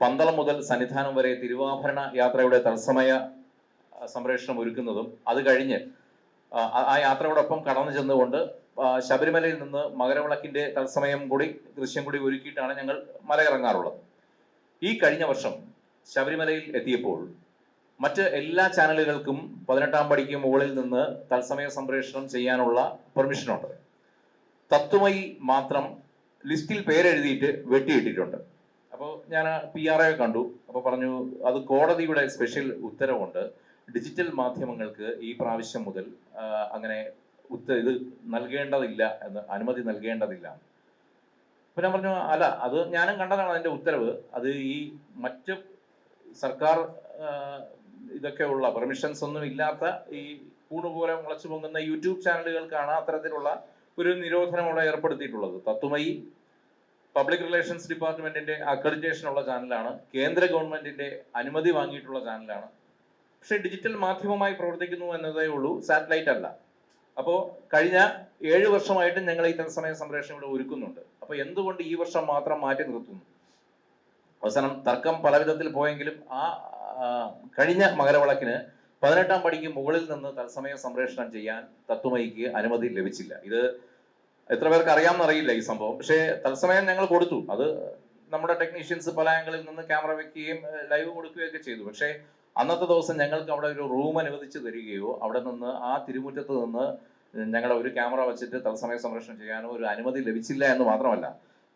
പന്തളം മുതൽ സന്നിധാനം വരെ തിരുവാഭരണ യാത്രയുടെ തത്സമയ സംപ്രേഷണം ഒരുക്കുന്നതും അത് കഴിഞ്ഞ് ആ യാത്രയോടൊപ്പം കടന്നു ചെന്നുകൊണ്ട് ശബരിമലയിൽ നിന്ന് മകരവിളക്കിന്റെ തത്സമയം കൂടി ദൃശ്യം കൂടി ഒരുക്കിയിട്ടാണ് ഞങ്ങൾ മലയിറങ്ങാറുള്ളത്. ഈ കഴിഞ്ഞ വർഷം ശബരിമലയിൽ എത്തിയപ്പോൾ മറ്റ് എല്ലാ ചാനലുകൾക്കും 18-ാം പടിക്ക് മുകളിൽ നിന്ന് തത്സമയ സംപ്രേഷണം ചെയ്യാനുള്ള പെർമിഷനുണ്ട്. തത്വമയി മാത്രം ലിസ്റ്റിൽ പേരെഴുതിയിട്ട് വെട്ടിയിട്ടിട്ടുണ്ട്. അപ്പോൾ ഞാൻ PRO കണ്ടു. അപ്പോൾ പറഞ്ഞു അത് കോടതിയുടെ സ്പെഷ്യൽ ഉത്തരവുണ്ട്, ഡിജിറ്റൽ മാധ്യമങ്ങൾക്ക് ഈ പ്രാവശ്യം മുതൽ അങ്ങനെ ഇത് നൽകേണ്ടതില്ല എന്ന്, അനുമതി നൽകേണ്ടതില്ല. അപ്പൊ ഞാൻ പറഞ്ഞു അല്ല, അത് ഞാനും കണ്ടതാണ് അതിന്റെ ഉത്തരവ്. അത് ഈ മറ്റ് സർക്കാർ ഇതൊക്കെ ഉള്ള പെർമിഷൻസ് ഒന്നും ഇല്ലാത്ത ഈ കൂണുപോലെ മുളച്ചു പൊങ്ങുന്ന യൂട്യൂബ് ചാനലുകൾക്കാണ് അത്തരത്തിലുള്ള ഒരു നിരോധനം അവിടെ ഏർപ്പെടുത്തിയിട്ടുള്ളത്. തത്വമയി പബ്ലിക് റിലേഷൻസ് ഡിപ്പാർട്ട്മെന്റിന്റെ അക്രഡിറ്റേഷൻ ഉള്ള ചാനലാണ്, കേന്ദ്ര ഗവൺമെന്റിന്റെ അനുമതി വാങ്ങിയിട്ടുള്ള ചാനലാണ്. പക്ഷെ ഡിജിറ്റൽ മാധ്യമമായി പ്രവർത്തിക്കുന്നു എന്നതേ ഉള്ളൂ, സാറ്റലൈറ്റ് അല്ല. അപ്പോൾ കഴിഞ്ഞ 7 വർഷമായിട്ടും ഞങ്ങൾ ഈ തത്സമയ സംപ്രേഷണം ഇവിടെ ഒരുക്കുന്നുണ്ട്. അപ്പൊ എന്തുകൊണ്ട് ഈ വർഷം മാത്രം മാറ്റി നിർത്തുന്നു? അവസാനം തർക്കം പല വിധത്തിൽ പോയെങ്കിലും കഴിഞ്ഞ മകരവിളക്കിന് 18-ാം പടിക്ക് മുകളിൽ നിന്ന് തത്സമയ സംപ്രേഷണം ചെയ്യാൻ തത്വമയിക്ക് അനുമതി ലഭിച്ചില്ല. ഇത് എത്ര പേർക്ക് അറിയാമെന്നറിയില്ല ഈ സംഭവം. പക്ഷേ തത്സമയം ഞങ്ങൾ കൊടുത്തു. അത് നമ്മുടെ ടെക്നീഷ്യൻസ് പല ആംഗിളിൽ നിന്ന് ക്യാമറ വെക്കുകയും ലൈവ് കൊടുക്കുകയൊക്കെ ചെയ്തു. പക്ഷേ അന്നത്തെ ദിവസം ഞങ്ങൾക്ക് അവിടെ ഒരു റൂം അനുവദിച്ച് തരികയോ അവിടെ നിന്ന് ആ തിരുമുറ്റത്ത് നിന്ന് ഞങ്ങളെ ഒരു ക്യാമറ വെച്ചിട്ട് തത്സമയ സംപ്രേഷണം ചെയ്യാനോ ഒരു അനുമതി ലഭിച്ചില്ല എന്ന് മാത്രമല്ല,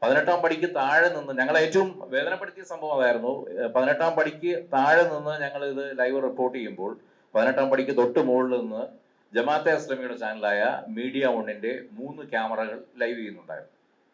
18-ാം പടിക്ക് താഴെ നിന്ന് ഞങ്ങൾ ഏറ്റവും വേദനപ്പെടുത്തിയ സംഭവം അതായിരുന്നു. 18-ാം പടിക്ക് താഴെ നിന്ന് ഞങ്ങൾ ഇത് ലൈവ് റിപ്പോർട്ട് ചെയ്യുമ്പോൾ 18-ാം പടിക്ക് തൊട്ട് മുകളിൽ നിന്ന് ജമാഅത്തെ ഇസ്ലാമിയുടെ ചാനലായ മീഡിയ 1-ന്റെ 3 ക്യാമറകൾ ലൈവ് ചെയ്യുന്നുണ്ടായിരുന്നു.